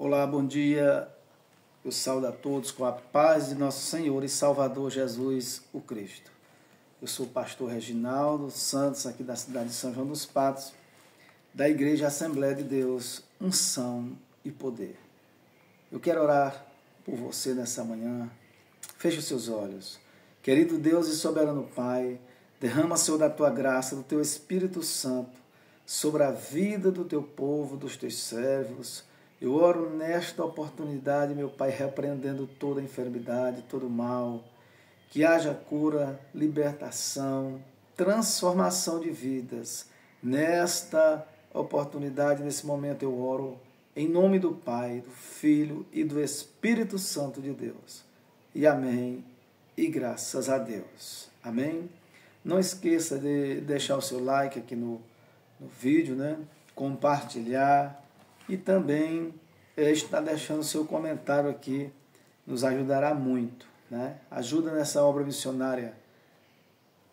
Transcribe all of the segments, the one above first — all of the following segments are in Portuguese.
Olá, bom dia. Eu saúdo a todos com a paz de nosso Senhor e Salvador Jesus, o Cristo. Eu sou o pastor Reginaldo Santos, aqui da cidade de São João dos Patos, da Igreja Assembleia de Deus, Unção e Poder. Eu quero orar por você nessa manhã. Feche os seus olhos. Querido Deus e soberano Pai, derrama, Senhor, da tua graça, do teu Espírito Santo, sobre a vida do teu povo, dos teus servos. Eu oro nesta oportunidade, meu Pai, repreendendo toda enfermidade, todo mal, que haja cura, libertação, transformação de vidas. Nesta oportunidade, nesse momento, eu oro em nome do Pai, do Filho e do Espírito Santo de Deus. E amém, e graças a Deus. Amém? Não esqueça de deixar o seu like aqui no vídeo, né? Compartilhar e também está deixando o seu comentário aqui, nos ajudará muito, né? Ajuda nessa obra missionária.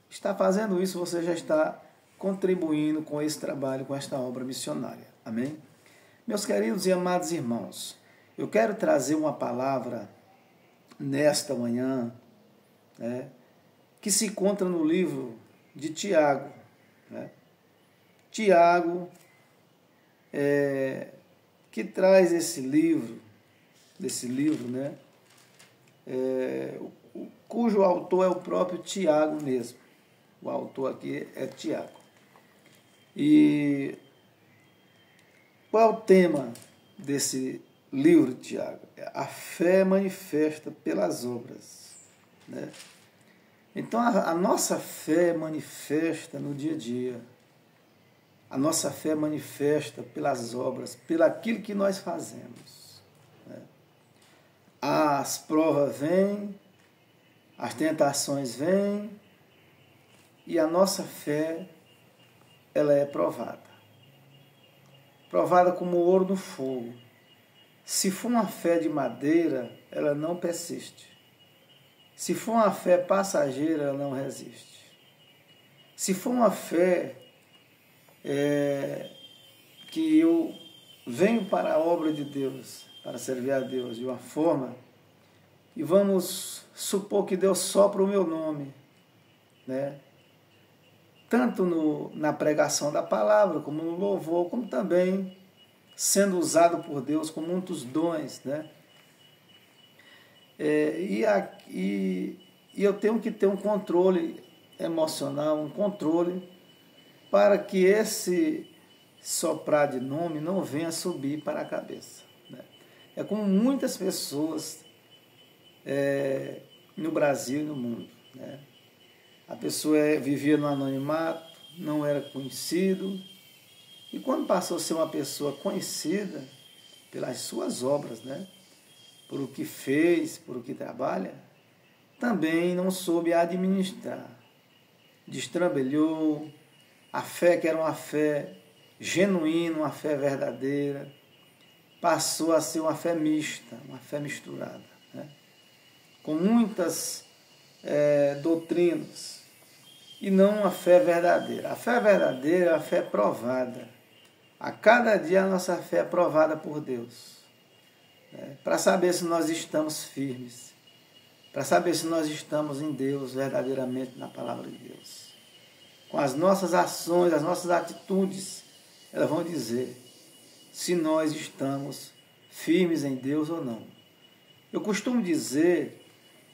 Está fazendo isso, você já está contribuindo com esse trabalho, com esta obra missionária. Amém? Meus queridos e amados irmãos, eu quero trazer uma palavra nesta manhã, né, que se encontra no livro de Tiago, né? Tiago, que traz esse livro, né, cujo autor é o próprio Tiago mesmo. O autor aqui é Tiago. E qual é o tema desse livro, Tiago? A fé manifesta pelas obras, né? Então a nossa fé manifesta no dia a dia. A nossa fé manifesta pelas obras, pelaquilo que nós fazemos, né? As provas vêm, as tentações vêm, e a nossa fé, ela é provada. Provada como ouro no fogo. Se for uma fé de madeira, ela não persiste. Se for uma fé passageira, ela não resiste. Se for uma fé que eu venho para a obra de Deus, para servir a Deus de uma forma, e vamos supor que Deus sopra o meu nome, né? Tanto na pregação da palavra, como no louvor, como também sendo usado por Deus com muitos dons, né? E eu tenho que ter um controle emocional, um controle para que esse soprar de nome não venha subir para a cabeça, né? É como muitas pessoas no Brasil e no mundo, né? A pessoa vivia no anonimato, não era conhecido, e quando passou a ser uma pessoa conhecida pelas suas obras, né? Por o que fez, por o que trabalha, também não soube administrar, destrambelhou. A fé, que era uma fé genuína, uma fé verdadeira, passou a ser uma fé mista, uma fé misturada, né? Com muitas doutrinas, e não uma fé verdadeira. A fé verdadeira é a fé provada. A cada dia a nossa fé é provada por Deus, né? Para saber se nós estamos firmes, para saber se nós estamos em Deus, verdadeiramente na palavra de Deus. Com as nossas ações, as nossas atitudes, elas vão dizer se nós estamos firmes em Deus ou não. Eu costumo dizer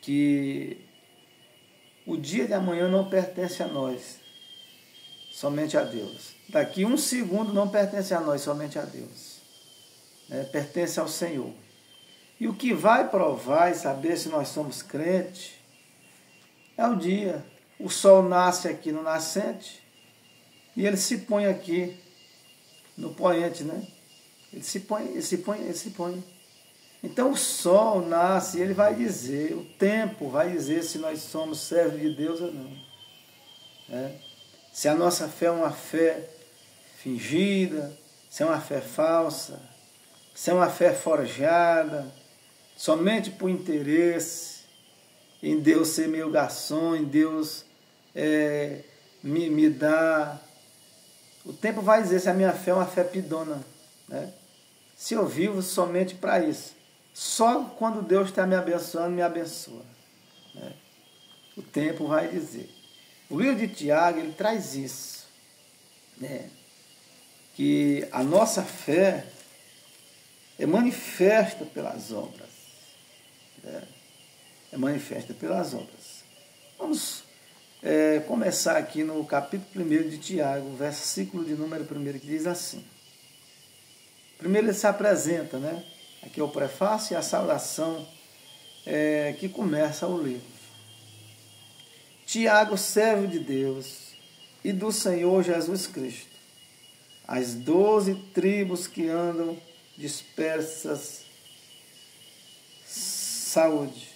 que o dia de amanhã não pertence a nós, somente a Deus. Daqui um segundo não pertence a nós, somente a Deus, né? Pertence ao Senhor. E o que vai provar e saber se nós somos crentes é o dia. O sol nasce aqui no nascente e ele se põe aqui no poente, né? Ele se põe. Então o sol nasce e ele vai dizer, o tempo vai dizer se nós somos servos de Deus ou não, né? Se a nossa fé é uma fé fingida, se é uma fé falsa, se é uma fé forjada, somente por interesse, em Deus ser meu garçom, em Deus me dar. O tempo vai dizer se a minha fé é uma fé pidona, né? se eu vivo somente para isso. Só quando Deus está me abençoando, me abençoa. Né? O tempo vai dizer. O livro de Tiago, ele traz isso. Né? Que a nossa fé é manifesta pelas obras. Né? É manifesta pelas obras. Vamos começar aqui no capítulo 1 de Tiago, versículo de número 1, que diz assim. Primeiro ele se apresenta, né? Aqui é o prefácio e a saudação que começa o livro. Tiago, servo de Deus e do Senhor Jesus Cristo, as 12 tribos que andam dispersas, saúde.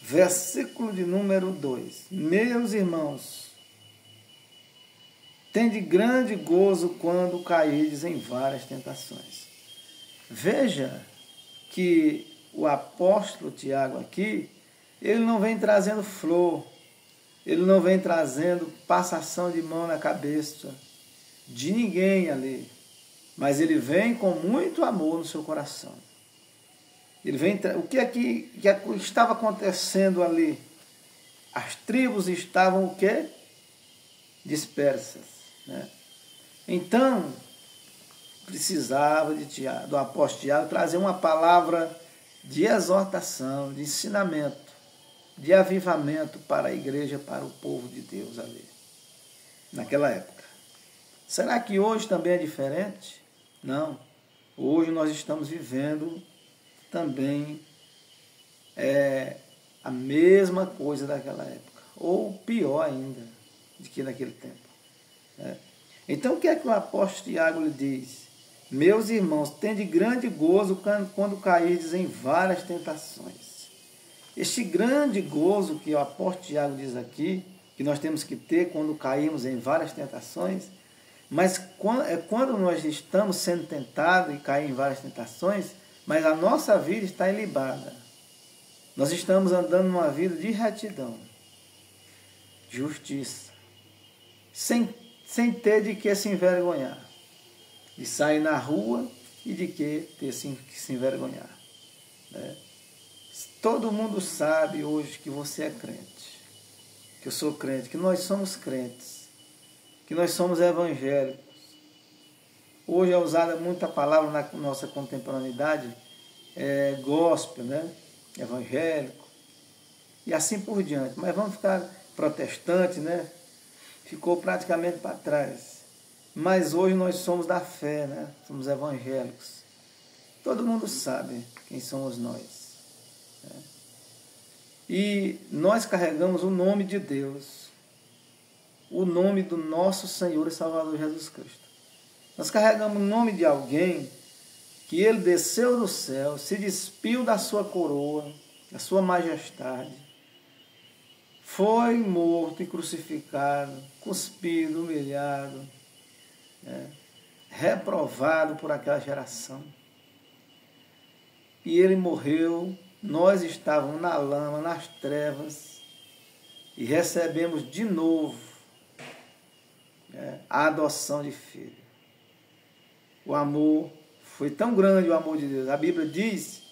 Versículo de número 2. Meus irmãos, tende grande gozo quando cairdes em várias tentações. Veja que o apóstolo Tiago aqui, ele não vem trazendo flor, ele não vem trazendo passação de mão na cabeça de ninguém ali, mas ele vem com muito amor no seu coração. Ele vem, o que estava acontecendo ali? As tribos estavam o quê? Dispersas. Né? Então, precisava do apóstolo Tiago trazer uma palavra de exortação, de ensinamento, de avivamento para a igreja, para o povo de Deus ali, naquela época. Será que hoje também é diferente? Não. Hoje nós estamos vivendo também a mesma coisa daquela época, ou pior ainda do que naquele tempo. Né? Então, o que é que o apóstolo Tiago lhe diz? Meus irmãos, tende grande gozo quando cairdes em várias tentações. Este grande gozo que o apóstolo Tiago diz aqui, que nós temos que ter quando caímos em várias tentações, mas quando nós estamos sendo tentados e caímos em várias tentações, mas a nossa vida está ilibada. Nós estamos andando numa vida de retidão, justiça, sem ter de que se envergonhar, de sair na rua e de que ter que se envergonhar. Né? Todo mundo sabe hoje que você é crente, que eu sou crente, que nós somos crentes, que nós somos evangélicos. Hoje é usada muita palavra na nossa contemporaneidade, gospel, né? Evangélico, e assim por diante. Mas vamos ficar protestantes, né? Ficou praticamente para trás. Mas hoje nós somos da fé, né? Somos evangélicos. Todo mundo sabe quem somos nós. Né? E nós carregamos o nome de Deus, o nome do nosso Senhor e Salvador Jesus Cristo. Nós carregamos o nome de alguém que ele desceu do céu, se despiu da sua coroa, da sua majestade, foi morto e crucificado, cuspido, humilhado, né, reprovado por aquela geração. E ele morreu, nós estávamos na lama, nas trevas, e recebemos de novo a adoção de filho. O amor foi tão grande, o amor de Deus. A Bíblia diz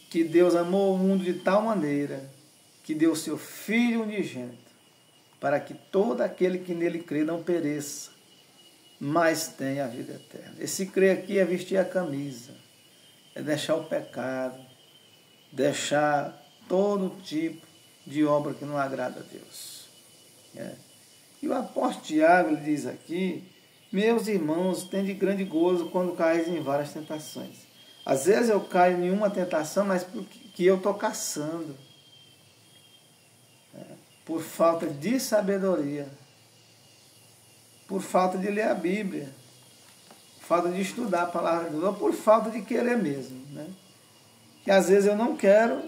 que Deus amou o mundo de tal maneira que deu o seu Filho unigênito, para que todo aquele que nele crê não pereça, mas tenha a vida eterna. Esse crer aqui é vestir a camisa, é deixar o pecado, deixar todo tipo de obra que não agrada a Deus. E o apóstolo Tiago ele diz aqui: meus irmãos, tende grande gozo quando caís em várias tentações. Às vezes eu caio em uma tentação, mas porque eu estou caçando. Por falta de sabedoria. Por falta de ler a Bíblia. Por falta de estudar a palavra de Deus. Ou por falta de querer mesmo. Né? Que às vezes eu não quero,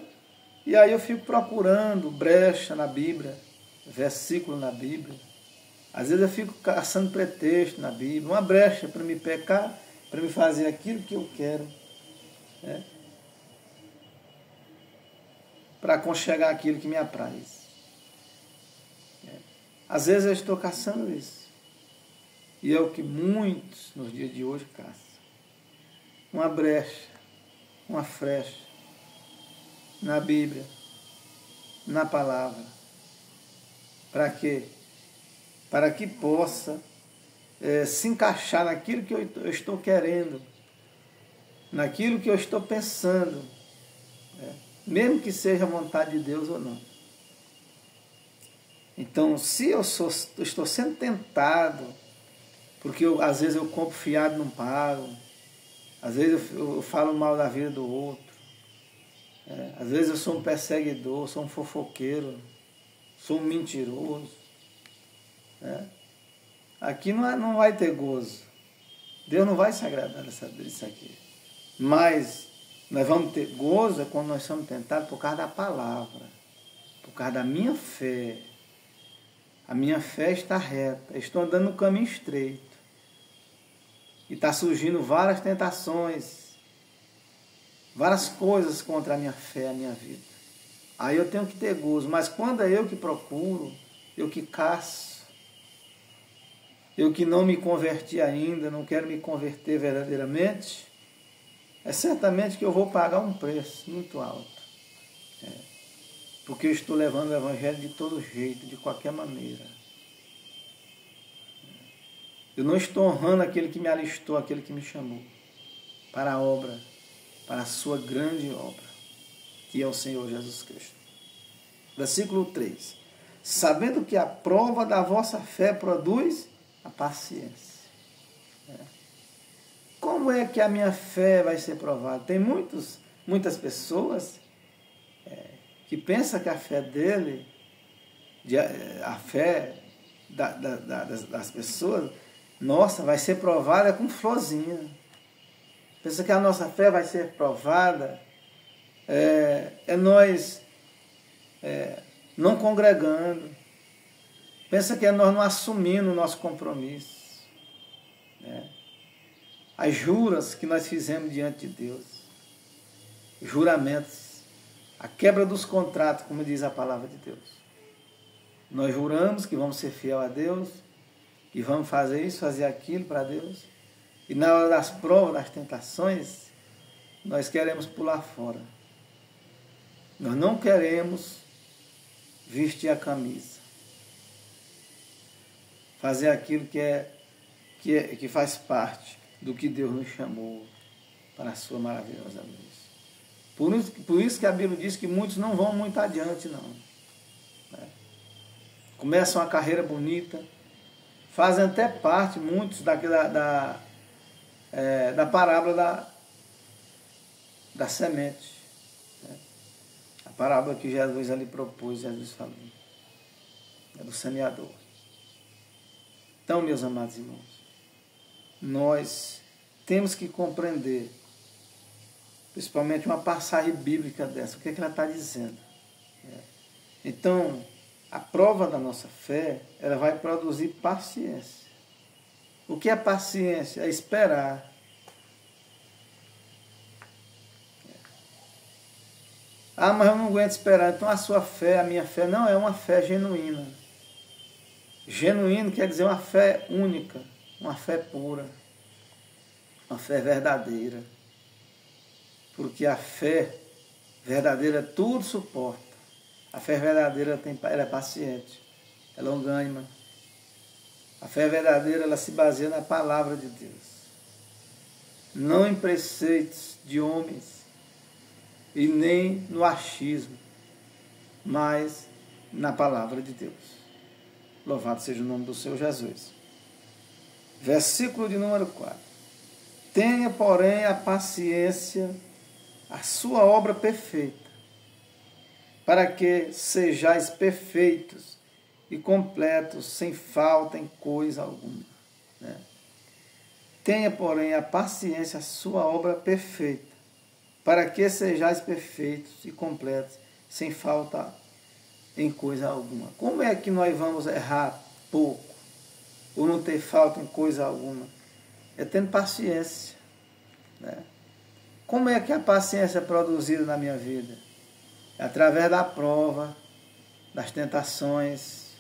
e aí eu fico procurando brecha na Bíblia, versículo na Bíblia. Às vezes eu fico caçando pretexto na Bíblia, uma brecha para me pecar, para me fazer aquilo que eu quero, né? Para aconchegar aquilo que me apraz. Às vezes eu estou caçando isso. E é o que muitos nos dias de hoje caçam. Uma brecha, uma frecha na Bíblia, na palavra. Para quê? Para que possa se encaixar naquilo que eu estou querendo, naquilo que eu estou pensando, mesmo que seja a vontade de Deus ou não. Então, se eu estou sendo tentado, porque às vezes eu compro fiado e não pago, às vezes eu falo mal da vida do outro, às vezes eu sou um perseguidor, sou um fofoqueiro, sou um mentiroso, aqui não vai ter gozo. Deus não vai se agradar disso aqui. Mas nós vamos ter gozo quando nós somos tentados por causa da palavra, por causa da minha fé. A minha fé está reta, estou andando no caminho estreito. E está surgindo várias tentações, várias coisas contra a minha fé, a minha vida. Aí eu tenho que ter gozo, mas quando é eu que procuro, eu que caço, eu que não me converti ainda, não quero me converter verdadeiramente, é certamente que eu vou pagar um preço muito alto. Porque eu estou levando o Evangelho de todo jeito, de qualquer maneira. Eu não estou honrando aquele que me alistou, aquele que me chamou para a obra, para a sua grande obra, que é o Senhor Jesus Cristo. Versículo 3. Sabendo que a prova da vossa fé produz a paciência. Como é que a minha fé vai ser provada? Tem muitas pessoas que pensam que a fé dele, a fé das pessoas, nossa, vai ser provada com florzinha. Pensa que a nossa fé vai ser provada nós não congregando. Pensa que é nós não assumindo o nosso compromisso. As juras que nós fizemos diante de Deus, juramentos, a quebra dos contratos, como diz a palavra de Deus. Nós juramos que vamos ser fiel a Deus, que vamos fazer isso, fazer aquilo para Deus, e na hora das provas, das tentações, nós queremos pular fora. Nós não queremos vestir a camisa, fazer aquilo que faz parte do que Deus nos chamou para a sua maravilhosa luz. Por isso que a Bíblia diz que muitos não vão muito adiante, não. Começam uma carreira bonita, fazem até parte, muitos, da parábola da semente. A parábola que Jesus ali propôs, Jesus falou. É do semeador. Então, meus amados irmãos, nós temos que compreender, principalmente uma passagem bíblica dessa, o que ela está dizendo. Então, a prova da nossa fé, ela vai produzir paciência. O que é paciência? É esperar. Ah, mas eu não aguento esperar. Então a sua fé, a minha fé, não é uma fé genuína. Genuíno quer dizer uma fé única, uma fé pura, uma fé verdadeira. Porque a fé verdadeira tudo suporta. A fé verdadeira ela é paciente, ela é longânima. A fé verdadeira ela se baseia na palavra de Deus, não em preceitos de homens e nem no achismo, mas na palavra de Deus. Louvado seja o nome do Senhor Jesus. Versículo de número 4. Tenha, porém, a paciência, a sua obra perfeita, para que sejais perfeitos e completos, sem falta em coisa alguma. Tenha, porém, a paciência, a sua obra perfeita, para que sejais perfeitos e completos, sem falta em coisa alguma. Como é que nós vamos errar pouco, ou não ter falta em coisa alguma? É tendo paciência. Como é que a paciência é produzida na minha vida? É através da prova, das tentações,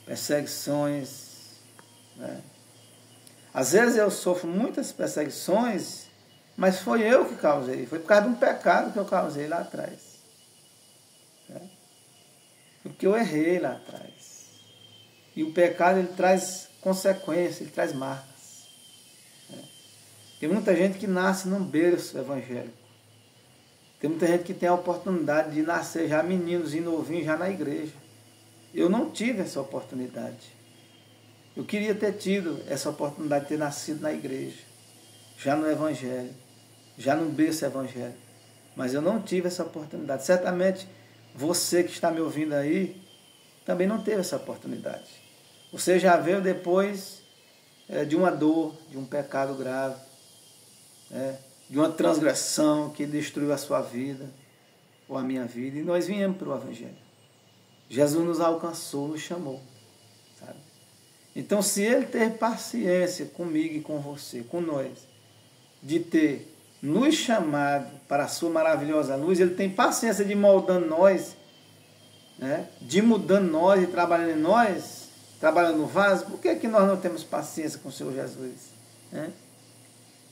perseguições, Às vezes eu sofro muitas perseguições, mas foi eu que causei. Foi por causa de um pecado que eu causei lá atrás. Porque eu errei lá atrás. E o pecado, ele traz consequências, ele traz marcas. Tem muita gente que nasce num berço evangélico. Tem muita gente que tem a oportunidade de nascer já meninos e novinhos já na igreja. Eu não tive essa oportunidade. Eu queria ter tido essa oportunidade de ter nascido na igreja, já no evangelho, já no berço evangélico. Mas eu não tive essa oportunidade. Certamente você que está me ouvindo aí também não teve essa oportunidade. Você já veio depois de uma dor, de um pecado grave, de uma transgressão que destruiu a sua vida ou a minha vida. E nós viemos para o evangelho. Jesus nos alcançou, nos chamou. Sabe? Então, se Ele ter paciência comigo e com você, com nós, de ter nos chamado para a sua maravilhosa luz, Ele tem paciência de ir moldando nós, de mudando nós e trabalhando em nós, trabalhando no vaso. Por que nós não temos paciência com o Senhor Jesus?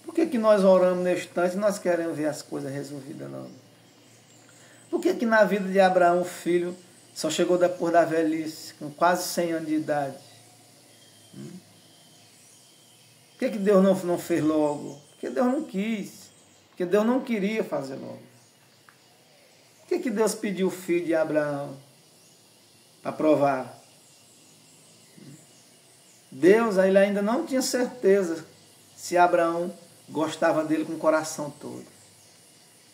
Por que nós oramos neste instante e nós queremos ver as coisas resolvidas? Não? Por que na vida de Abraão, o filho, só chegou depois da velhice, com quase 100 anos de idade? Por que Deus não fez logo? Porque Deus não quis. Porque Deus não queria fazer logo. Por que Deus pediu o filho de Abraão? Para provar. Deus ele ainda não tinha certeza se Abraão gostava dele com o coração todo.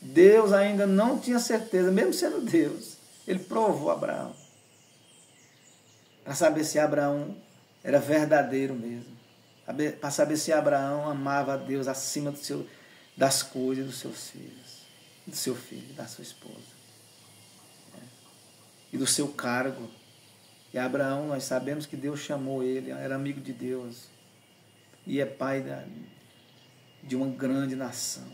Deus ainda não tinha certeza, mesmo sendo Deus. Ele provou Abraão. Para saber se Abraão era verdadeiro mesmo. Para saber se Abraão amava a Deus acima das coisas dos seus filhos. Do seu filho, da sua esposa. E do seu cargo. E Abraão, nós sabemos que Deus chamou ele, era amigo de Deus. E é pai de uma grande nação.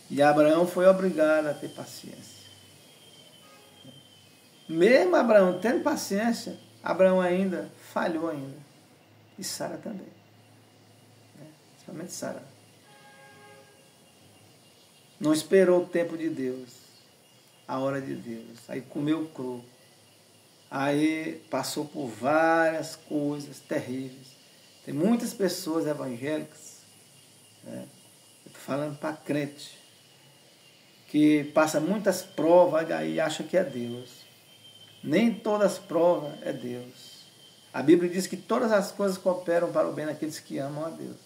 E Abraão foi obrigado a ter paciência. Mesmo Abraão tendo paciência, Abraão ainda falhou ainda. E Sara também. Principalmente Sara. Não esperou o tempo de Deus, a hora de Deus. Aí comeu cru. Aí passou por várias coisas terríveis. Tem muitas pessoas evangélicas, eu estou falando para crente, que passa muitas provas e acha que é Deus. Nem todas as provas é Deus. A Bíblia diz que todas as coisas cooperam para o bem daqueles que amam a Deus.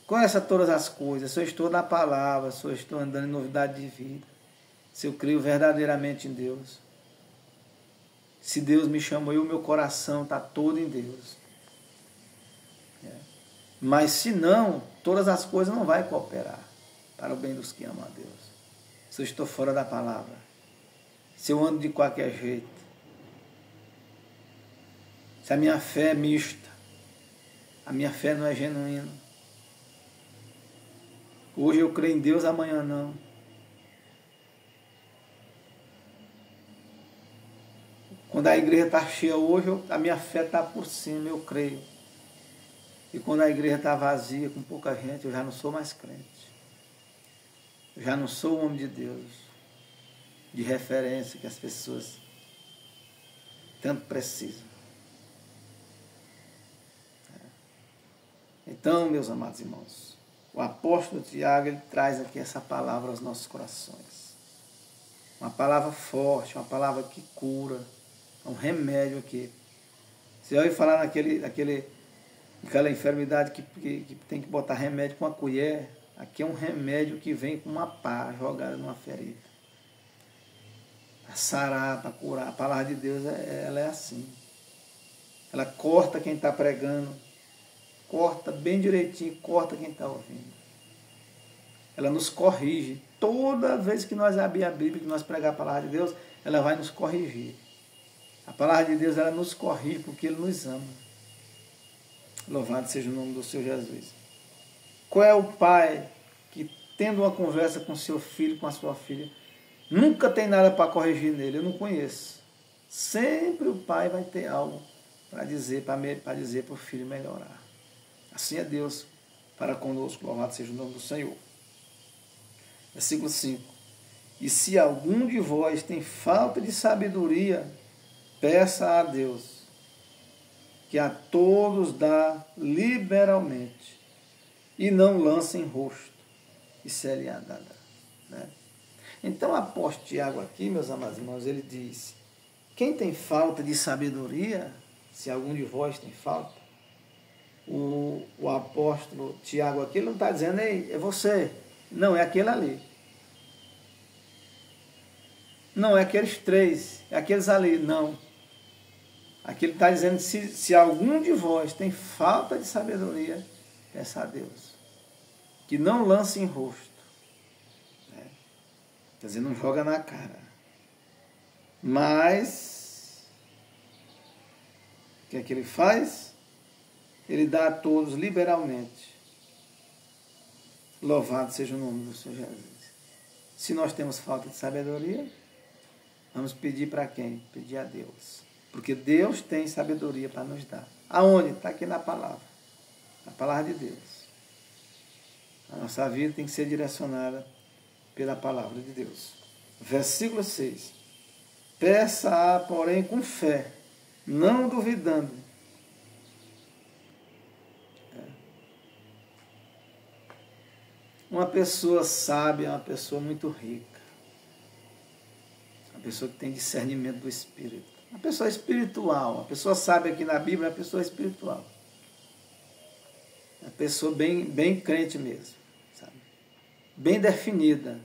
Conheça todas as coisas. Se eu estou na palavra, se eu estou andando em novidade de vida, se eu creio verdadeiramente em Deus, se Deus me chamou e o meu coração está todo em Deus. Mas se não, todas as coisas não vão cooperar para o bem dos que amam a Deus. Se eu estou fora da palavra, se eu ando de qualquer jeito, se a minha fé é mista, a minha fé não é genuína. Hoje eu creio em Deus, amanhã não. Quando a igreja está cheia hoje, a minha fé está por cima, eu creio. E quando a igreja está vazia, com pouca gente, eu já não sou mais crente. Eu já não sou o homem de Deus, de referência que as pessoas tanto precisam. Então, meus amados irmãos, o apóstolo Tiago, ele traz aqui essa palavra aos nossos corações. Uma palavra forte, uma palavra que cura, um remédio aqui. Você vai falar naquela enfermidade que tem que botar remédio com a colher, aqui é um remédio que vem com uma pá jogada numa ferida. Para sarar, para curar. A palavra de Deus, ela é assim. Ela corta quem está pregando, corta bem direitinho, corta quem está ouvindo. Ela nos corrige. Toda vez que nós abrir a Bíblia, que nós pregar a palavra de Deus, ela vai nos corrigir. A palavra de Deus, ela nos corrige porque Ele nos ama. Louvado seja o nome do Senhor Jesus. Qual é o pai que, tendo uma conversa com seu filho, com a sua filha, nunca tem nada para corrigir nele? Eu não conheço. Sempre o pai vai ter algo para dizer para o filho melhorar. Assim é Deus para conosco, louvado seja o nome do Senhor. Versículo 5. E se algum de vós tem falta de sabedoria, peça a Deus, que a todos dá liberalmente, e não lança em rosto, e se-lhe-á dada. Né? Então, o apóstolo Tiago aqui, meus amados irmãos, ele diz, quem tem falta de sabedoria, se algum de vós tem falta, o apóstolo Tiago aqui, ele não está dizendo, ei, é você, não, é aquele ali. Não, é aqueles três, é aqueles ali, não. Aqui ele está dizendo, se algum de vós tem falta de sabedoria, peça a Deus, que não lance em rosto. Né? Quer dizer, não joga na cara. Mas, o que é que ele faz? Ele dá a todos liberalmente. Louvado seja o nome do Senhor Jesus. Se nós temos falta de sabedoria, vamos pedir para quem? Pedir a Deus. Porque Deus tem sabedoria para nos dar. Aonde? Está aqui na palavra. A palavra de Deus. A nossa vida tem que ser direcionada pela palavra de Deus. Versículo 6. Peça-a, porém, com fé, não duvidando. Uma pessoa sábia é uma pessoa muito rica. Uma pessoa que tem discernimento do Espírito. Uma pessoa espiritual. Uma pessoa sábia aqui na Bíblia é uma pessoa espiritual. Uma pessoa bem crente mesmo. Sabe? Bem definida.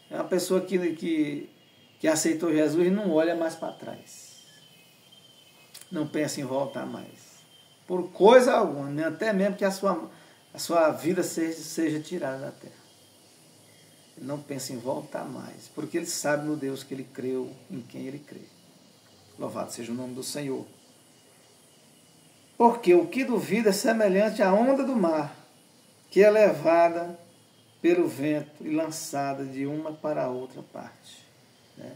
É uma pessoa que aceitou Jesus e não olha mais para trás. Não pensa em voltar mais. Por coisa alguma, até mesmo que a sua vida seja tirada da terra. Ele não pensa em voltar mais, porque ele sabe no Deus que ele creu, em quem ele crê. Louvado seja o nome do Senhor. Porque o que duvida é semelhante à onda do mar, que é levada pelo vento e lançada de uma para a outra parte. Né?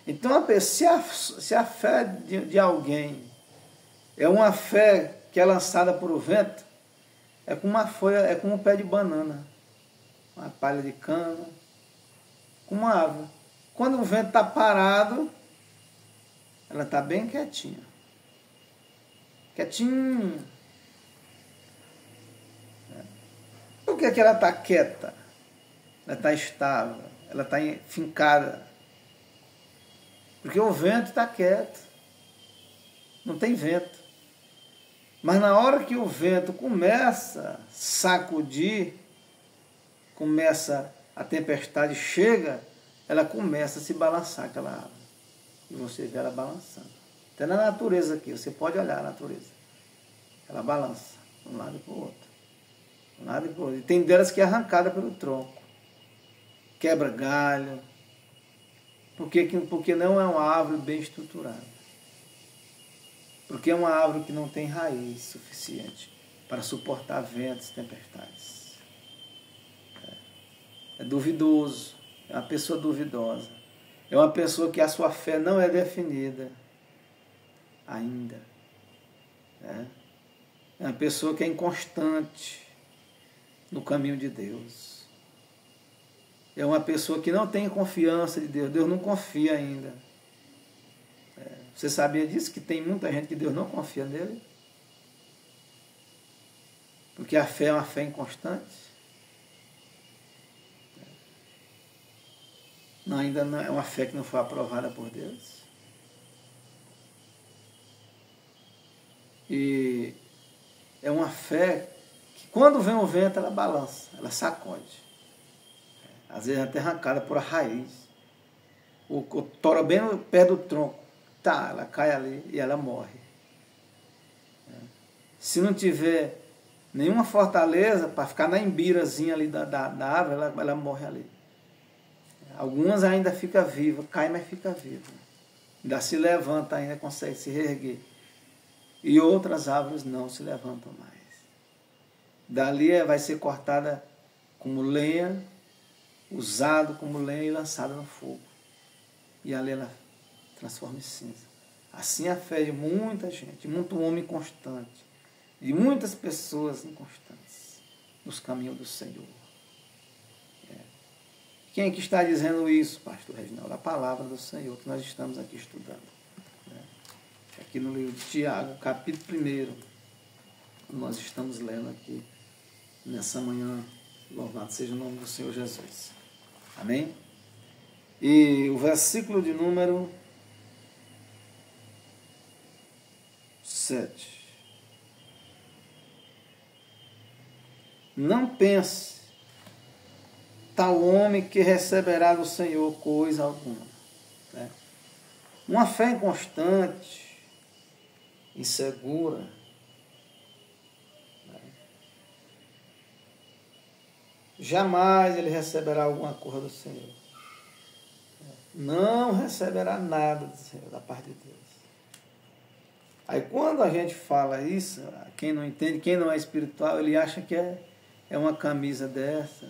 Então, se a fé de alguém é uma fé que é lançada por o vento, é como uma folha, é como um pé de banana, uma palha de cana, como uma árvore. Quando o vento está parado, ela está bem quietinha. Quietinha. Por que ela está quieta? Ela está estável, ela está fincada. Porque o vento está quieto. Não tem vento. Mas na hora que o vento começa a sacudir, a tempestade chega, ela começa a se balançar, aquela árvore. E você vê ela balançando. Até na natureza aqui, você pode olhar a natureza. Ela balança de um lado e para o outro. De um lado e para o outro. E tem delas que é arrancada pelo tronco. Quebra galho. Porque não é uma árvore bem estruturada. Porque é uma árvore que não tem raiz suficiente para suportar ventos e tempestades. É duvidoso, é uma pessoa duvidosa. É uma pessoa que a sua fé não é definida ainda. É uma pessoa que é inconstante no caminho de Deus. É uma pessoa que não tem confiança de Deus. Deus não confia ainda. Você sabia disso? Que tem muita gente que Deus não confia nele? Porque a fé é uma fé inconstante. Ainda não é uma fé que não foi aprovada por Deus. E é uma fé que quando vem o vento ela balança, ela sacode. Às vezes até arrancada por a raiz. O tora bem no pé do tronco. Tá, ela cai ali e ela morre. Se não tiver nenhuma fortaleza para ficar na embirazinha ali da árvore, ela morre ali. Algumas ainda ficam vivas, cai, mas fica viva. Ainda se levanta, ainda consegue se reerguer. E outras árvores não se levantam mais. Dali vai ser cortada como lenha, usado como lenha e lançada no fogo. E ali ela transforma em cinza. Assim é a fé de muita gente, muito homem constante, de muitas pessoas inconstantes nos caminhos do Senhor. Quem é que está dizendo isso, pastor Reginaldo? A palavra do Senhor que nós estamos aqui estudando. Aqui no livro de Tiago, capítulo 1, nós estamos lendo aqui nessa manhã. Louvado seja o nome do Senhor Jesus. Amém? E o versículo de número 7. Não pense tal homem que receberá do Senhor coisa alguma. Né? Uma fé inconstante, insegura, né? Jamais ele receberá alguma coisa do Senhor. Não receberá nada do Senhor, da parte de Deus. Aí quando a gente fala isso, quem não entende, quem não é espiritual, ele acha que é uma camisa dessa,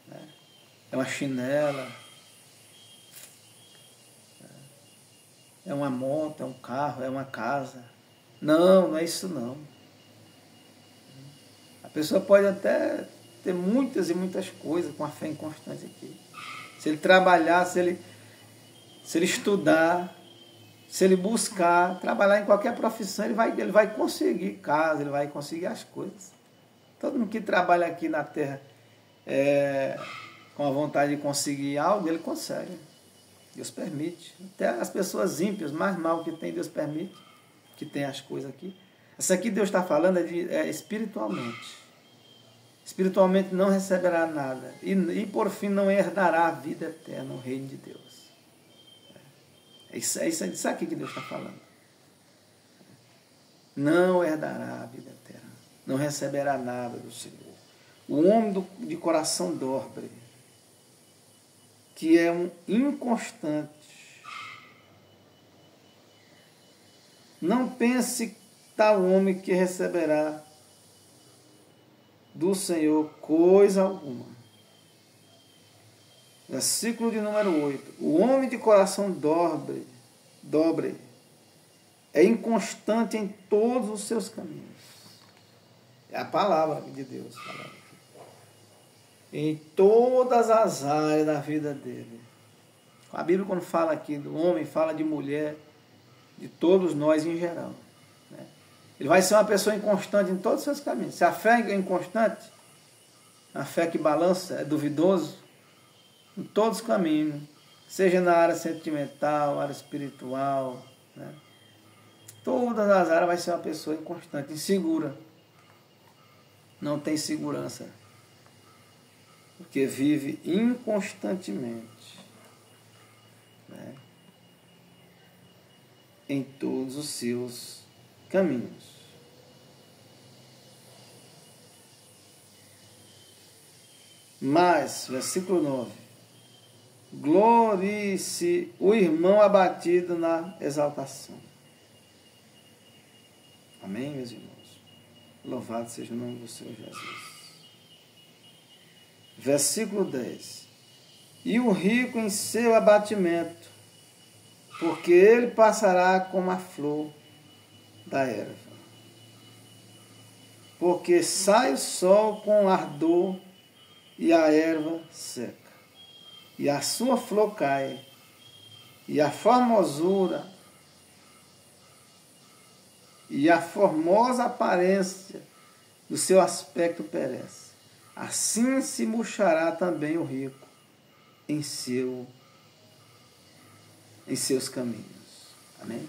né? É uma chinela, é uma moto, é um carro, é uma casa. Não, não é isso não. A pessoa pode até ter muitas e muitas coisas com a fé inconstante aqui. Se ele trabalhar, se ele estudar, se ele buscar, trabalhar em qualquer profissão, ele vai conseguir casa, ele vai conseguir as coisas. Todo mundo que trabalha aqui na terra com a vontade de conseguir algo, ele consegue. Deus permite. Até as pessoas ímpias, mais mal que tem, Deus permite que tenha as coisas aqui. Essa aqui Deus está falando é espiritualmente. Espiritualmente não receberá nada. E por fim não herdará a vida eterna, o reino de Deus. É isso aqui que Deus está falando. Não herdará a vida eterna. Não receberá nada do Senhor. O homem de coração dobre, que é um inconstante, não pense tal homem que receberá do Senhor coisa alguma. Versículo de número 8. O homem de coração dobre é inconstante em todos os seus caminhos. É a palavra de Deus falando aqui. Em todas as áreas da vida dele. A Bíblia, quando fala aqui do homem, fala de mulher, de todos nós em geral. Né? Ele vai ser uma pessoa inconstante em todos os seus caminhos. Se a fé é inconstante, a fé que balança, é duvidoso, em todos os caminhos, seja na área sentimental, área espiritual, né? Todas as áreas vai ser uma pessoa inconstante, insegura. Não tem segurança. Porque vive inconstantemente, né? Em todos os seus caminhos. Mas, versículo 9. Glorie-se o irmão abatido na exaltação. Amém, meus irmãos? Louvado seja o nome do Senhor Jesus. Versículo 10. E o rico em seu abatimento, porque ele passará como a flor da erva. Porque sai o sol com ardor e a erva seca. E a sua flor cai, e a formosura e a formosa aparência do seu aspecto perece. Assim se murchará também o rico em seus caminhos. Amém?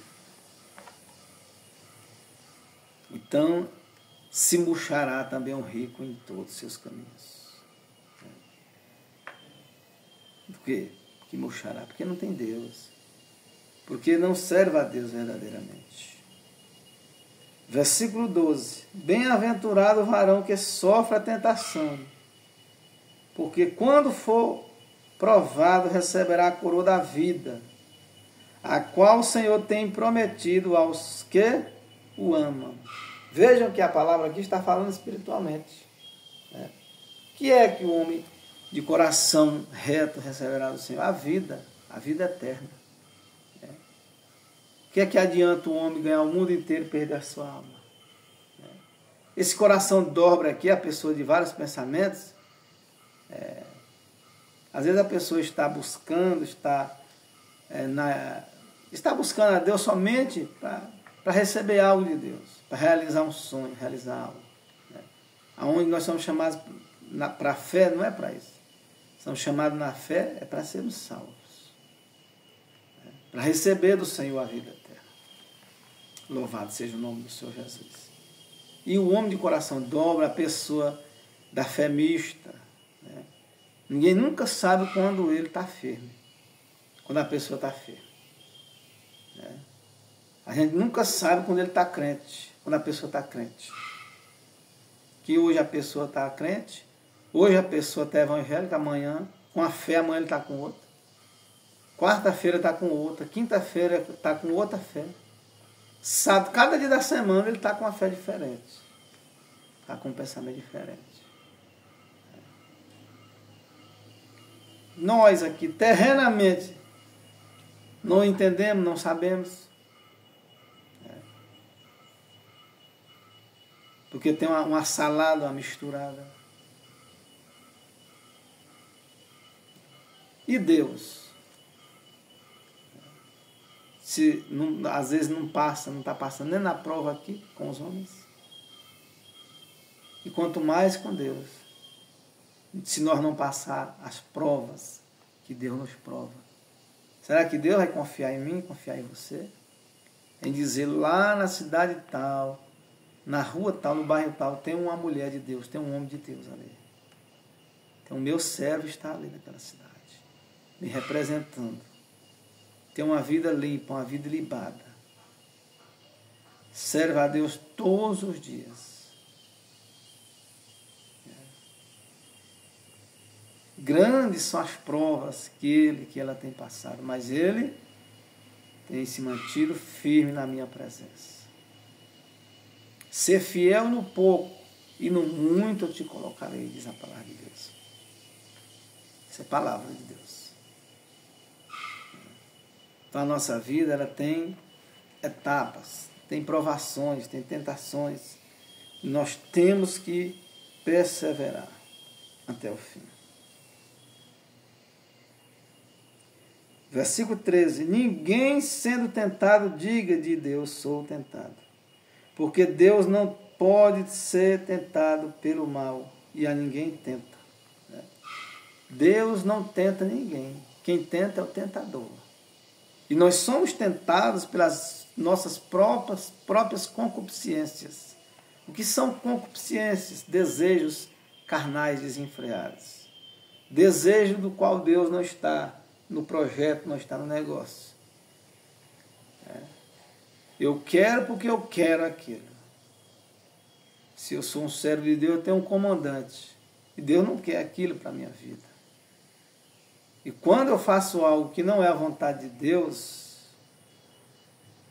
Então, se murchará também o rico em todos os seus caminhos. Por quê? Que murchará? Porque não tem Deus. Porque não serve a Deus verdadeiramente. Versículo 12. Bem-aventurado o varão que sofre a tentação, porque quando for provado receberá a coroa da vida, a qual o Senhor tem prometido aos que o amam. Vejam que a palavra aqui está falando espiritualmente. Né? Que é que o homem de coração reto receberá do Senhor? A vida eterna. que é que adianta o homem ganhar o mundo inteiro e perder a sua alma? Esse coração dobra aqui, a pessoa de vários pensamentos. Às vezes a pessoa está buscando, está buscando a Deus somente para receber algo de Deus, para realizar um sonho, realizar algo. Aonde nós somos chamados para a fé, não é para isso. Somos chamados na fé, é para sermos salvos. Para receber do Senhor a vida eterna. Louvado seja o nome do Senhor Jesus. E o homem de coração dobra, a pessoa da fé mista. Ninguém nunca sabe quando ele está firme. Quando a pessoa está firme. A gente nunca sabe quando ele está crente. Quando a pessoa está crente. Que hoje a pessoa está crente. Hoje a pessoa está evangélica. Amanhã, com a fé, amanhã ele está com outra. Quarta-feira está com outra. Quinta-feira está com outra fé. Sábado, cada dia da semana ele está com uma fé diferente. Está com um pensamento diferente. Nós aqui, terrenamente, não entendemos, não sabemos. Porque tem uma salada, uma misturada. E Deus? Se não, às vezes não está passando nem na prova aqui com os homens. E quanto mais com Deus. Se nós não passar as provas que Deus nos prova. Será que Deus vai confiar em mim, confiar em você? Em dizer lá na cidade tal, na rua tal, no bairro tal, tem uma mulher de Deus, tem um homem de Deus ali. Então o meu servo está ali naquela cidade, me representando. Tem uma vida limpa, uma vida ilibada. Serve a Deus todos os dias. Grandes são as provas que ela tem passado, mas ele tem se mantido firme na minha presença. Ser fiel no pouco e no muito eu te colocarei, diz a palavra de Deus. Isso é palavra de Deus. Então a nossa vida ela tem etapas, tem provações, tem tentações. E nós temos que perseverar até o fim. Versículo 13. Ninguém sendo tentado diga de Deus sou tentado. Porque Deus não pode ser tentado pelo mal e a ninguém tenta. Deus não tenta ninguém. Quem tenta é o tentador. E nós somos tentados pelas nossas próprias concupiscências. O que são concupiscências? Desejos carnais desenfreados. Desejo do qual Deus não está no projeto, não está no negócio. Eu quero porque eu quero aquilo. Se eu sou um servo de Deus, eu tenho um comandante. E Deus não quer aquilo para a minha vida. E quando eu faço algo que não é a vontade de Deus,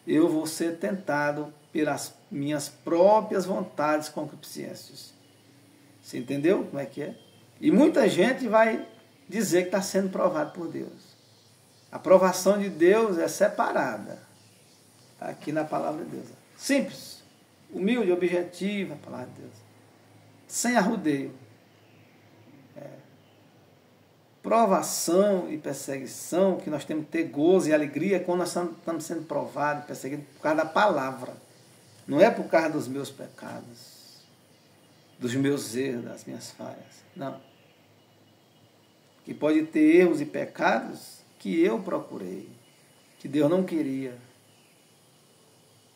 eu vou ser tentado pelas minhas próprias vontades concupiscências. Você entendeu como é que é? E muita gente vai dizer que está sendo provado por Deus. A provação de Deus é separada. Está aqui na palavra de Deus. Simples, humilde, objetiva, a palavra de Deus. Sem arrudeio. Provação e perseguição, que nós temos que ter gozo e alegria quando nós estamos sendo provados, perseguidos por causa da palavra. Não é por causa dos meus pecados, dos meus erros, das minhas falhas. Não. Que pode ter erros e pecados que eu procurei, que Deus não queria.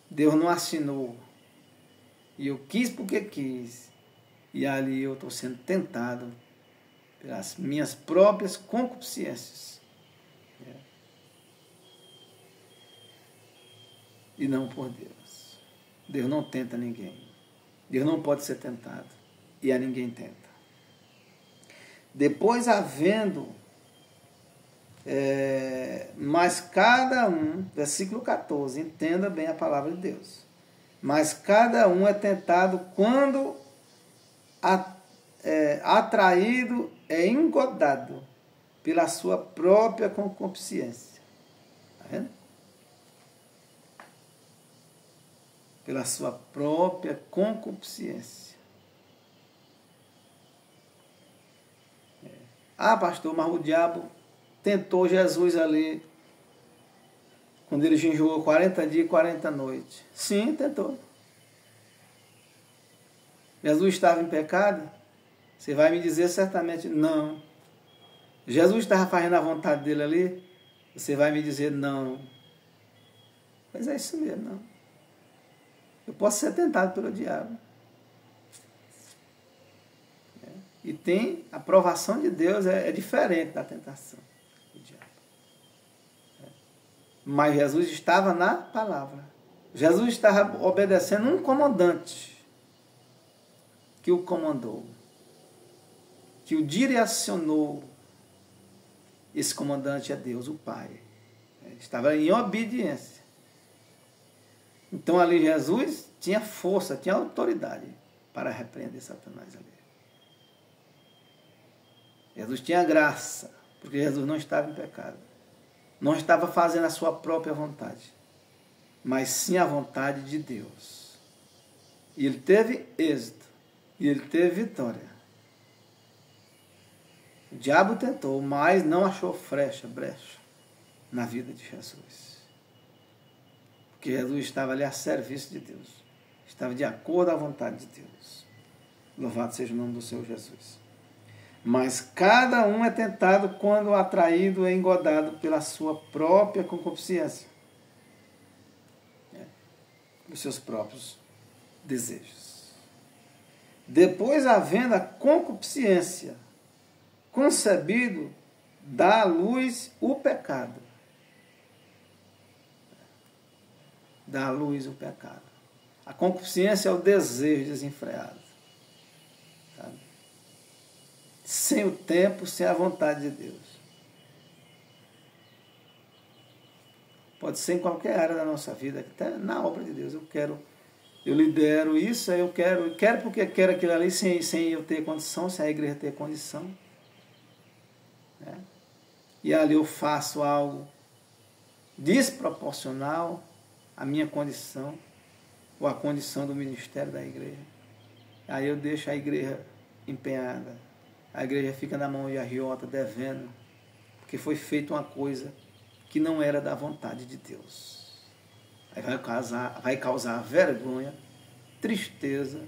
Deus não assinou. E eu quis porque quis. E ali eu estou sendo tentado pelas minhas próprias concupiscências. E não por Deus. Deus não tenta ninguém. Deus não pode ser tentado. E a ninguém tenta. Depois, havendo, mas cada um, versículo 14, entenda bem a palavra de Deus. Mas cada um é tentado quando atraído, é engodado pela sua própria concupiscência. Está vendo? pela sua própria concupiscência. Ah, pastor, mas o diabo tentou Jesus ali, quando ele jejuou 40 dias e 40 noites. Sim, tentou. Jesus estava em pecado? Você vai me dizer certamente não. Jesus estava fazendo a vontade dele ali? Você vai me dizer não. Mas é isso mesmo, não. Eu posso ser tentado pelo diabo. E tem a aprovação de Deus, é diferente da tentação do diabo. Mas Jesus estava na palavra. Jesus estava obedecendo um comandante que o comandou, que o direcionou. Esse comandante é Deus, o Pai. Estava em obediência. Então ali Jesus tinha força, tinha autoridade para repreender Satanás ali. Jesus tinha graça, porque Jesus não estava em pecado. Não estava fazendo a sua própria vontade, mas sim a vontade de Deus. E ele teve êxito, e ele teve vitória. O diabo tentou, mas não achou brecha na vida de Jesus. Porque Jesus estava ali a serviço de Deus. Estava de acordo à vontade de Deus. Louvado seja o nome do Senhor Jesus. Mas cada um é tentado quando atraído e engodado pela sua própria concupiscência. Os seus próprios desejos. Depois, havendo a concupiscência, concebido, dá à luz o pecado. Dá à luz o pecado. A concupiscência é o desejo desenfreado. Sabe? Sem o tempo, sem a vontade de Deus. Pode ser em qualquer área da nossa vida, até na obra de Deus. Eu lidero isso, eu quero porque quero aquilo ali, sem eu ter condição, sem a igreja ter condição. E ali eu faço algo desproporcional à minha condição ou à condição do ministério da igreja. Aí eu deixo a igreja empenhada. A igreja fica na mão de agiota, devendo, porque foi feita uma coisa que não era da vontade de Deus. Aí vai causar vergonha, tristeza.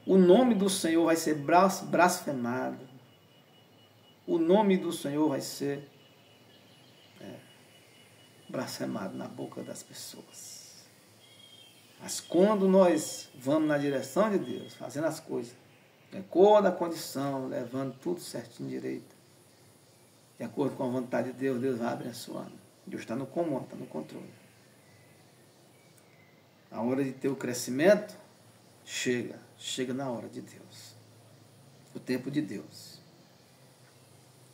O nome do Senhor vai ser blasfemado. O nome do Senhor vai ser blasfemado na boca das pessoas. Mas quando nós vamos na direção de Deus, fazendo as coisas de acordo com a condição, levando tudo certinho direito, de acordo com a vontade de Deus, Deus vai abençoando. Deus está no comando, está no controle. A hora de ter o crescimento, chega na hora de Deus. O tempo de Deus.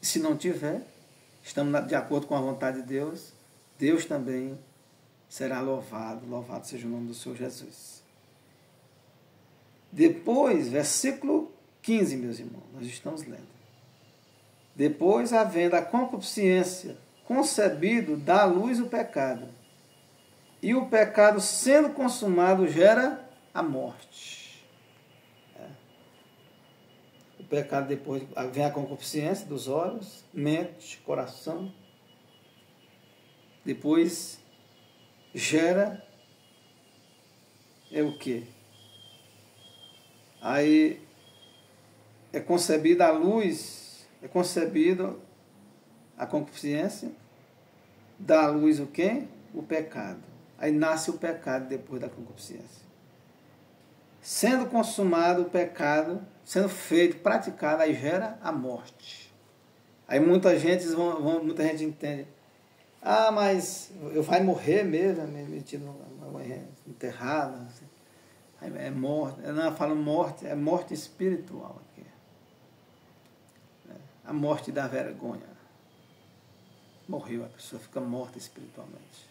E se não tiver, estamos de acordo com a vontade de Deus, Deus também será louvado seja o nome do Senhor Jesus. Depois, versículo 15, meus irmãos, nós estamos lendo. Depois, havendo a concupiscência concebido, dá à luz o pecado. E o pecado, sendo consumado, gera a morte. O pecado, depois vem a concupiscência dos olhos, mente, coração. Depois gera o quê? Aí é concebida a luz, é concebido a concupiscência, dá à luz o quê? O pecado. Aí nasce o pecado depois da concupiscência. Sendo consumado o pecado, sendo feito, praticado, aí gera a morte. Aí muita gente entende, mas eu vai morrer mesmo, enterrado, assim. Aí é morte. Eu não falo morte, é morte espiritual aqui. A morte da vergonha. Morreu, a pessoa fica morta espiritualmente.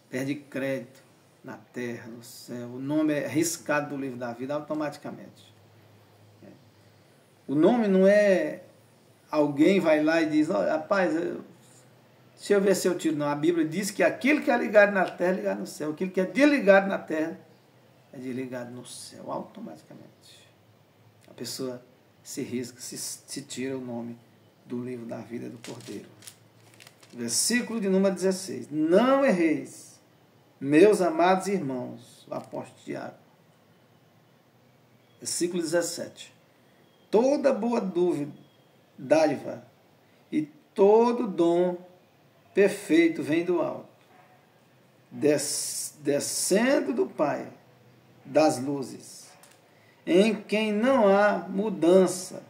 Perde crédito na terra, no céu. O nome é riscado do livro da vida automaticamente. O nome não é alguém vai lá e diz, rapaz, Se eu ver se eu tiro, não. A Bíblia diz que aquilo que é ligado na terra é ligado no céu. Aquilo que é desligado na terra é desligado no céu, automaticamente. A pessoa se risca, se tira o nome do livro da vida do Cordeiro. Versículo de número 16. Não erreis, meus amados irmãos, o apóstolo Tiago. Versículo 17. Toda boa dádiva e todo dom perfeito vem do alto, descendo do Pai das luzes, em quem não há mudança,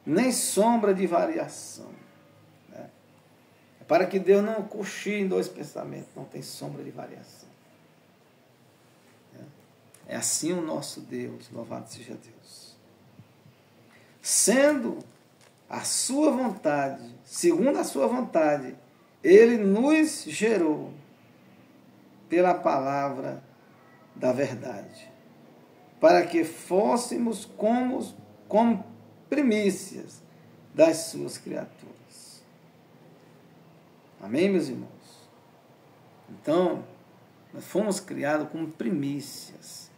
nem sombra de variação. Né? É para que Deus não cochile em dois pensamentos, não tem sombra de variação. É assim o nosso Deus, louvado seja Deus. Sendo a sua vontade, segundo a sua vontade, Ele nos gerou pela palavra da verdade, para que fôssemos como primícias das suas criaturas. Amém, meus irmãos? Então, nós fomos criados como primícias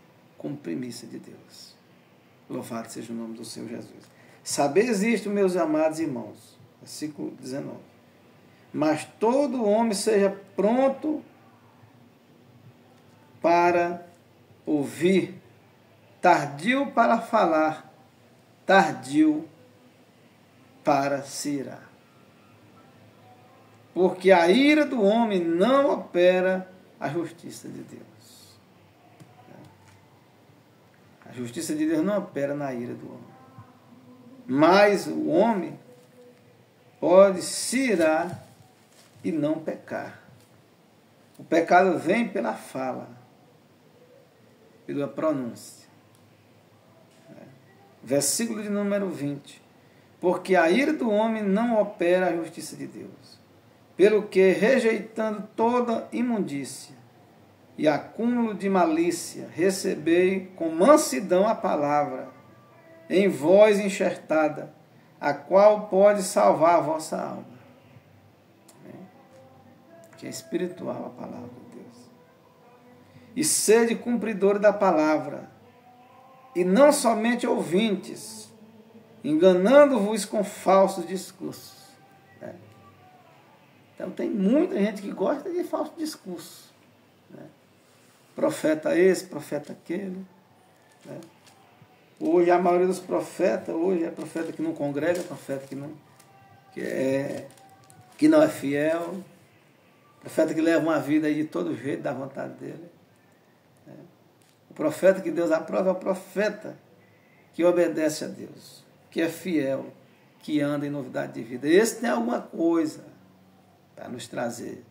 de Deus. Louvado seja o nome do Senhor Jesus. Sabeis isto, meus amados irmãos. Versículo 19. Mas todo homem seja pronto para ouvir, tardio para falar, tardio para se irar. Porque a ira do homem não opera a justiça de Deus. A justiça de Deus não opera na ira do homem. Mas o homem pode se irar e não pecar. O pecado vem pela fala, pela pronúncia. Versículo de número 20. Porque a ira do homem não opera a justiça de Deus, pelo que, rejeitando toda imundícia e acúmulo de malícia, recebei com mansidão a palavra, em vós enxertada, a qual pode salvar a vossa alma. Que é espiritual a palavra de Deus. E sede cumpridores da palavra, e não somente ouvintes, enganando-vos com falsos discursos. Então tem muita gente que gosta de falso discurso. Profeta esse, profeta aquele. Hoje a maioria dos profetas, hoje é profeta que não congrega, profeta que não é fiel, profeta que leva uma vida aí de todo jeito, da vontade dele. O profeta que Deus aprova é o profeta que obedece a Deus, que é fiel, que anda em novidade de vida. Esse tem alguma coisa para nos trazer,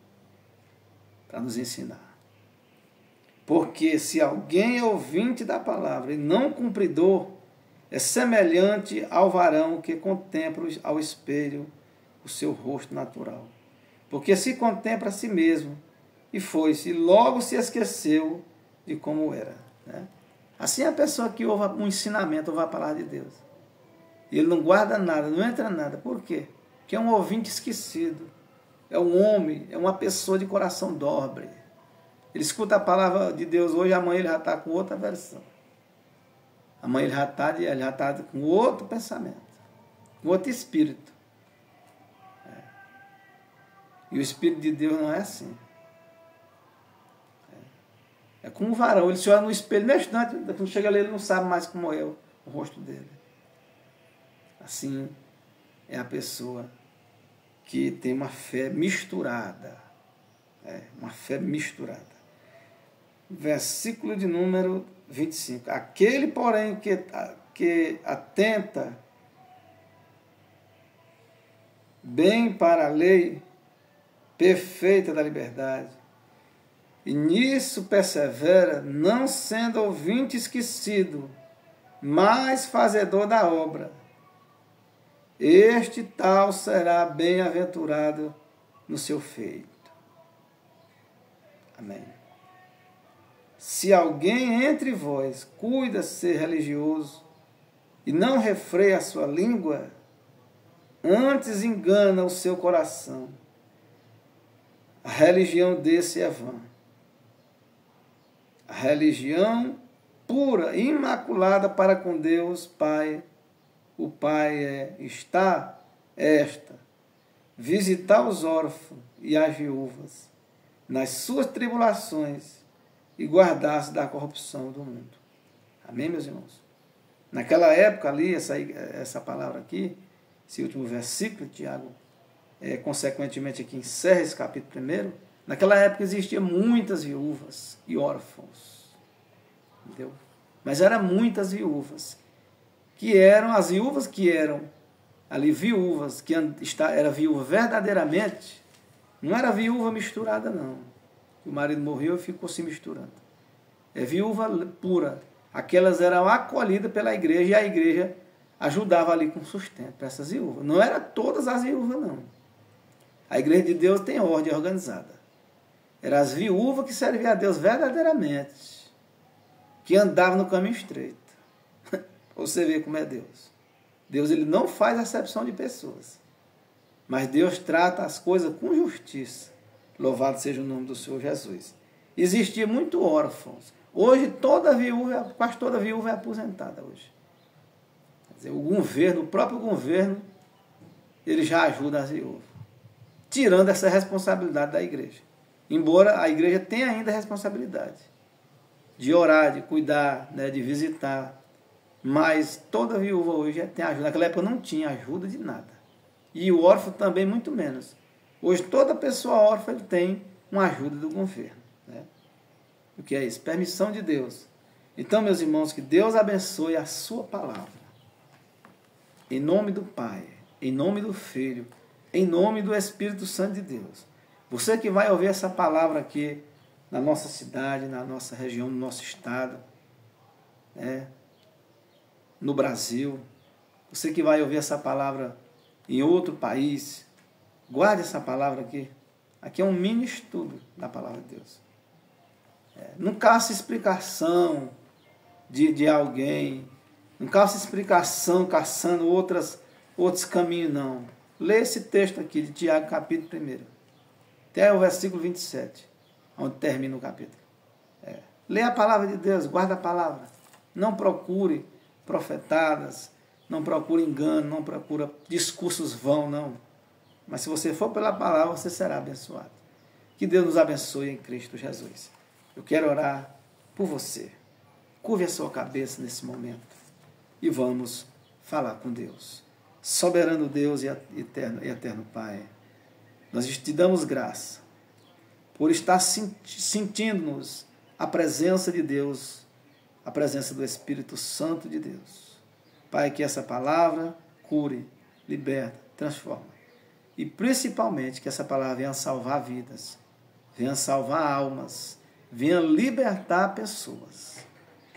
para nos ensinar. Porque se alguém é ouvinte da palavra e não cumpridor, é semelhante ao varão que contempla ao espelho o seu rosto natural. Porque se contempla a si mesmo e foi-se, e logo se esqueceu de como era. Assim é a pessoa que ouve um ensinamento, ouve a palavra de Deus. E ele não guarda nada, não entra nada. Por quê? Porque é um ouvinte esquecido. É um homem, é uma pessoa de coração dobre. Ele escuta a palavra de Deus hoje, amanhã ele já está com outra versão. Amanhã ele já está com outro pensamento, com outro espírito. E o Espírito de Deus não é assim. É como um varão, ele se olha no espelho, no instante, quando chega ali, ele não sabe mais como é o rosto dele. Assim é a pessoa que tem uma fé misturada. Uma fé misturada. Versículo de número 25. Aquele, porém, que atenta bem para a lei perfeita da liberdade, e nisso persevera, não sendo ouvinte esquecido, mas fazedor da obra, este tal será bem-aventurado no seu feito. Amém. Se alguém entre vós cuida ser religioso e não refreia a sua língua, antes engana o seu coração, A religião desse é vã. A religião pura, imaculada para com Deus, Pai, o Pai está esta: visitar os órfãos e as viúvas nas suas tribulações e guardar-se da corrupção do mundo. Amém, meus irmãos? Naquela época ali, essa palavra aqui, esse último versículo, Tiago, consequentemente aqui encerra esse capítulo 1. Naquela época existiam muitas viúvas e órfãos. Entendeu? Mas eram muitas viúvas, que eram as viúvas que eram ali viúvas, que era viúva verdadeiramente, não era viúva misturada não. O marido morreu e ficou se misturando. É viúva pura. Aquelas eram acolhidas pela igreja e a igreja ajudava ali com sustento para essas viúvas. Não eram todas as viúvas não. A igreja de Deus tem ordem organizada. Eram as viúvas que serviam a Deus verdadeiramente, que andavam no caminho estreito. Você vê como é Deus. Deus ele não faz acepção de pessoas, mas Deus trata as coisas com justiça. Louvado seja o nome do Senhor Jesus. Existia muito órfãos. Hoje quase toda viúva é aposentada hoje. Quer dizer, o próprio governo, ele já ajuda as viúvas, tirando essa responsabilidade da igreja. Embora a igreja tenha ainda a responsabilidade de orar, de cuidar, né, de visitar, mas toda viúva hoje tem ajuda. Naquela época não tinha ajuda de nada. E o órfão também muito menos. Hoje toda pessoa órfã tem uma ajuda do governo. Né? O que é isso? Permissão de Deus. Então, meus irmãos, que Deus abençoe a sua palavra. Em nome do Pai, em nome do Filho, em nome do Espírito Santo de Deus. Você que vai ouvir essa palavra aqui na nossa cidade, na nossa região, no nosso estado, né? No Brasil, você que vai ouvir essa palavra em outro país, guarde essa palavra aqui. Aqui é um mini estudo da palavra de Deus. Não caça explicação de alguém, não caça explicação caçando outros caminhos, não. Lê esse texto aqui de Tiago, capítulo 1, até o versículo 27, onde termina o capítulo. Lê a palavra de Deus, guarda a palavra. Não procure profetadas, não procure engano, não procure discursos vãos, não. Mas se você for pela palavra, você será abençoado. Que Deus nos abençoe em Cristo Jesus. Eu quero orar por você. Curve a sua cabeça nesse momento e vamos falar com Deus. Soberano Deus e eterno Pai, nós te damos graça por estar sentindo-nos a presença de Deus, a presença do Espírito Santo de Deus. Pai, que essa palavra cure, liberta, transforma. E principalmente que essa palavra venha salvar vidas, venha salvar almas, venha libertar pessoas.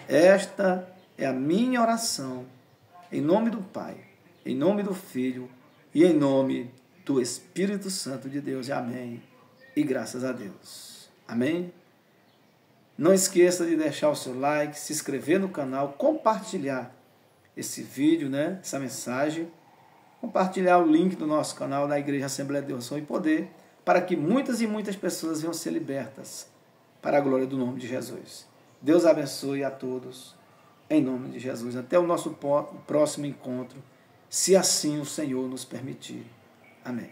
Esta é a minha oração, em nome do Pai, em nome do Filho e em nome do Espírito Santo de Deus. Amém. E graças a Deus. Amém. Não esqueça de deixar o seu like, se inscrever no canal, compartilhar esse vídeo, né, essa mensagem, compartilhar o link do nosso canal da Igreja Assembleia de Deus Ação e Poder, para que muitas e muitas pessoas venham ser libertas para a glória do nome de Jesus. Deus abençoe a todos, em nome de Jesus. Até o nosso próximo encontro, se assim o Senhor nos permitir. Amém.